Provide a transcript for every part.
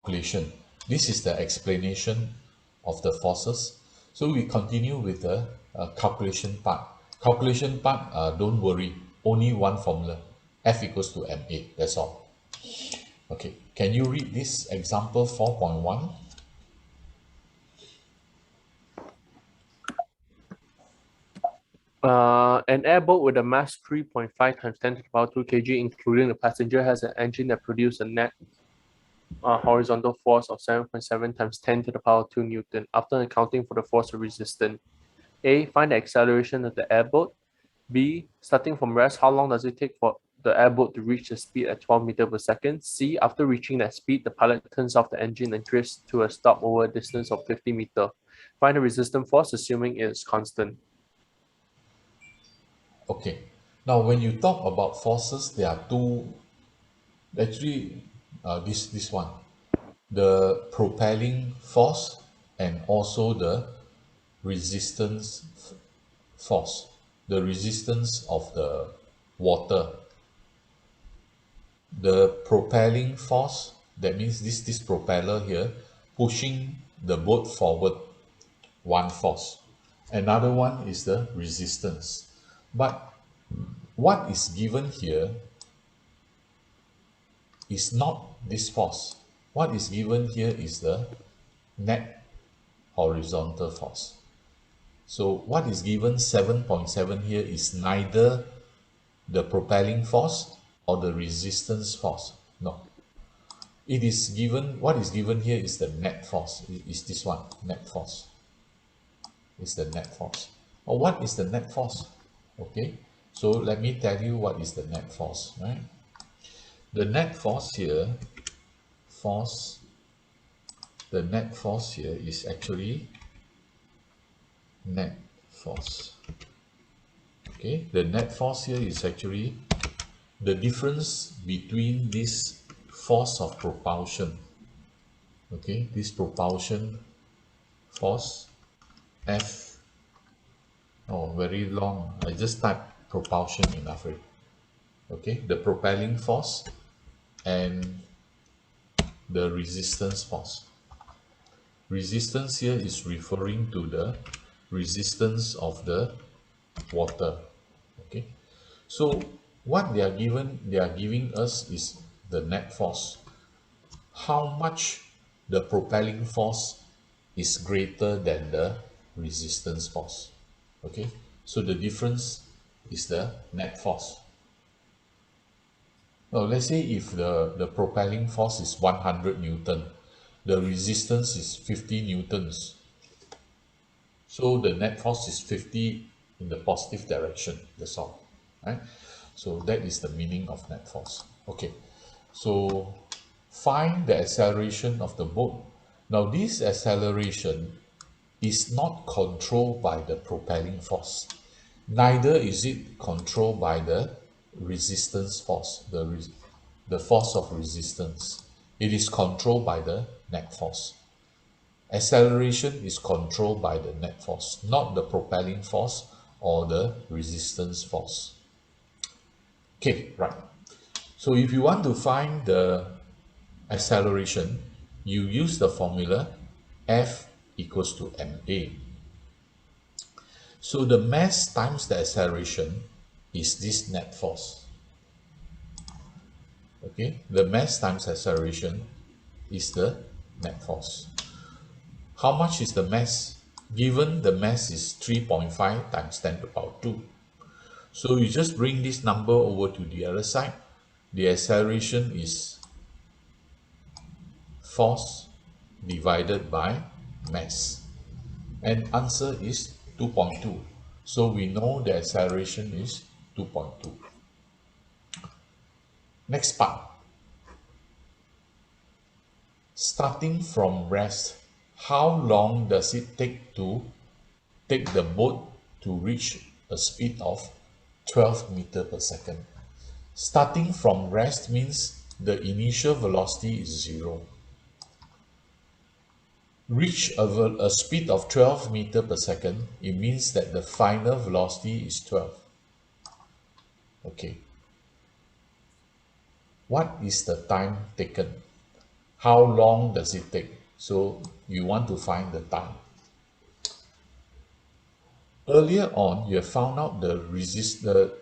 calculation. This is the explanation of the forces. So we continue with the calculation part. Calculation part, don't worry, only one formula, F equals to ma, that's all. Okay, can you read this example 4.1? An airboat with a mass 3.5 times 10 to the power 2 kg, including the passenger, has an engine that produces a net horizontal force of 7.7 times 10 to the power 2 Newton. After accounting for the force of resistance, A, find the acceleration of the airboat. B, starting from rest, how long does it take for the airboat to reach the speed at 12 meters per second? C, after reaching that speed, the pilot turns off the engine and drifts to a stop over a distance of 50 meters. Find the resistance force, assuming it is constant. Okay, now when you talk about forces, there are two, actually, this one, the propelling force and also the resistance force, the resistance of the water. The propelling force, that means this propeller here pushing the boat forward, one force. Another one is the resistance. But what is given here is not this force. What is given here is the net horizontal force. So what is given 7.7 here is neither the propelling force or the resistance force. No. It is given, what is given here is the net force. Is this one, net force. Is the net force. Or what is the net force? Okay. So let me tell you what is the net force, right? The net force here, force, the net force here is actually net force. Okay, the net force here is actually the difference between this force of propulsion, okay, this propulsion force F, oh, very long, I just type propulsion enough, right? Okay, the propelling force and the resistance force. Resistance here is referring to the resistance of the water. Okay, so what they are giving us is the net force. How much the propelling force is greater than the resistance force. Okay, so the difference is the net force. Now let's say if the propelling force is 100 Newton, the resistance is 50 Newtons. So the net force is 50 in the positive direction, that's all, right? So that is the meaning of net force. Okay, so find the acceleration of the boat. Now this acceleration is not controlled by the propelling force. Neither is it controlled by the resistance force, the force of resistance. It is controlled by the net force. Acceleration is controlled by the net force, not the propelling force or the resistance force. Okay, right. So if you want to find the acceleration, you use the formula F equals to ma. So the mass times the acceleration is this net force. Okay, the mass times acceleration is the net force. How much is the mass? Given the mass is 3.5 times 10 to the power 2. So you just bring this number over to the other side. The acceleration is force divided by mass. And answer is 2.2. So we know the acceleration is 2.2. Next part. Starting from rest, how long does it take to take the boat to reach a speed of 12 meters per second? Starting from rest means the initial velocity is 0. Reach a speed of 12 meters per second, it means that the final velocity is 12. Okay. What is the time taken? how long does it take? So you want to find the time. Earlier on, you have found out the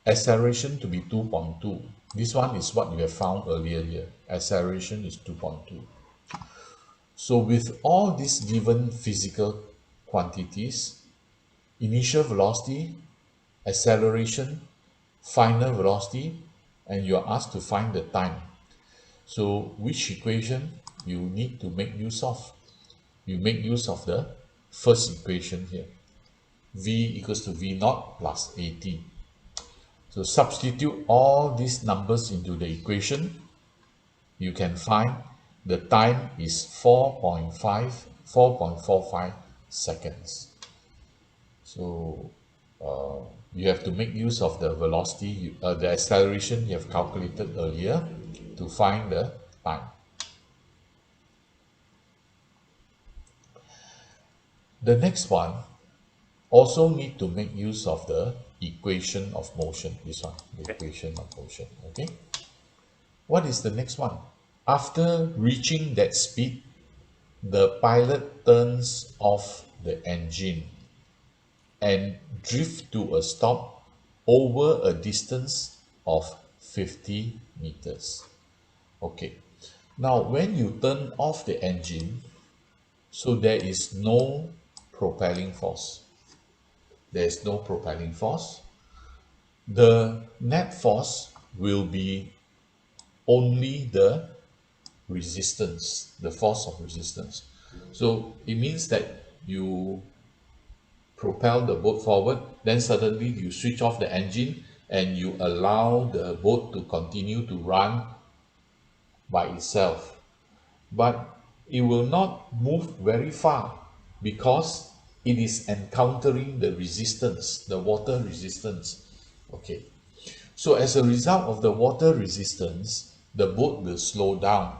acceleration to be 2.2. This one is what you have found earlier here. Acceleration is 2.2. So with all these given physical quantities, initial velocity, acceleration, final velocity, and you are asked to find the time. So which equation you need to make use of? You make use of the first equation here. V equals to V naught plus AT. So substitute all these numbers into the equation. You can find the time is 4.45 seconds. So you have to make use of the velocity, the acceleration you have calculated earlier to find the time. The next one also need to make use of the equation of motion. This one, the equation of motion. Okay. What is the next one? After reaching that speed, the pilot turns off the engine and drift to a stop over a distance of 50 meters. Okay. Now, when you turn off the engine, so there is no propelling force. There is no propelling force. The net force will be only the resistance, the force of resistance. So it means that you propel the boat forward, then suddenly you switch off the engine and you allow the boat to continue to run by itself. But it will not move very far because it is encountering the resistance, the water resistance. Okay. So as a result of the water resistance, the boat will slow down.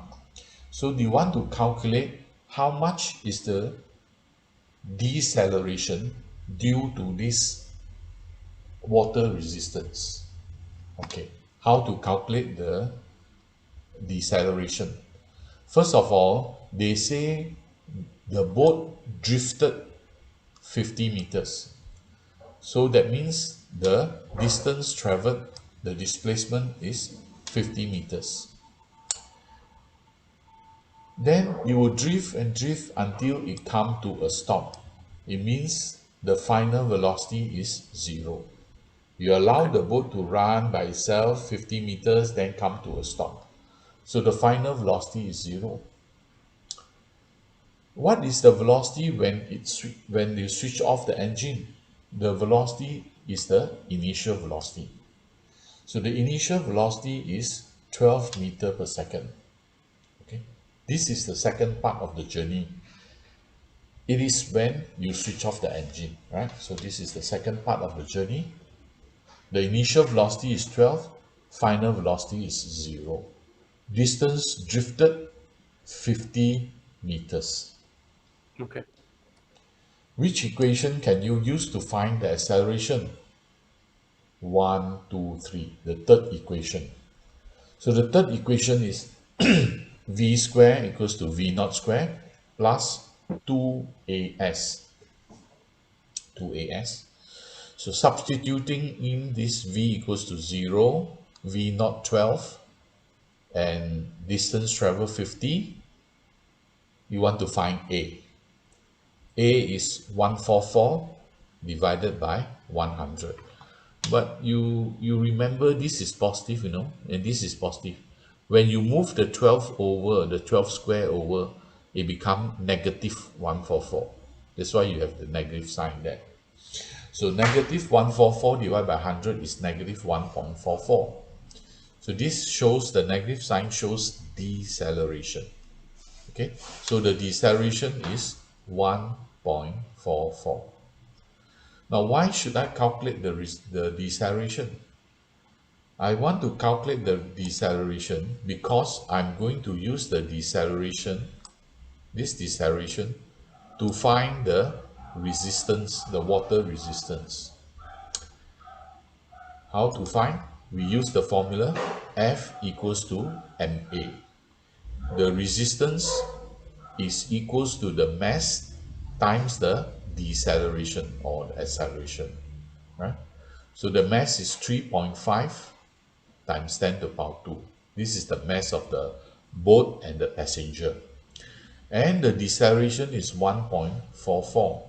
So do you want to calculate how much is the deceleration due to this water resistance? Okay, how to calculate the deceleration? First of all, they say the boat drifted 50 meters. So that means the distance traveled, the displacement is 50 meters. Then you will drift and drift until it comes to a stop. It means the final velocity is 0. You allow the boat to run by itself 50 meters, then come to a stop. So the final velocity is 0. What is the velocity when you switch off the engine? The velocity is the initial velocity. So the initial velocity is 12 meter per second. Okay, this is the second part of the journey. It is when you switch off the engine, right? So this is the second part of the journey. The initial velocity is 12, final velocity is 0. Distance drifted 50 meters. Okay. Which equation can you use to find the acceleration? 1, 2, 3, the third equation. So the third equation is v square equals to v naught square plus 2as. 2as. So substituting in this v equals to 0, v naught 12, and distance travel 50, you want to find A. A is 144 divided by 100. But you remember this is positive, you know, and this is positive. When you move the 12 over, the 12 square over, it becomes negative 144. That's why you have the negative sign there. So negative 144 divided by 100 is negative 1.44. So this shows, the negative sign shows deceleration. Okay, so the deceleration is 1.44. Now, why should I calculate the deceleration? I want to calculate the deceleration because I'm going to use the deceleration, this deceleration, to find the resistance, the water resistance. How to find? We use the formula F equals to ma. the resistance is equals to the mass times the deceleration or the acceleration, right? So the mass is 3.5 times 10 to the power 2. This is the mass of the boat and the passenger. And the deceleration is 1.44.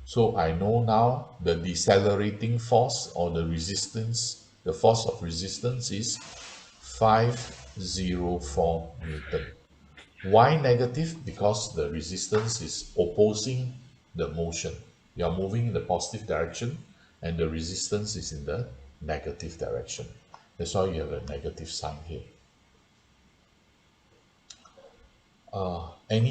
So I know now the decelerating force or the resistance, the force of resistance is 504 Newton. Why negative? Because the resistance is opposing the motion. You are moving in the positive direction and the resistance is in the negative direction. That's why you have a negative sign here. Any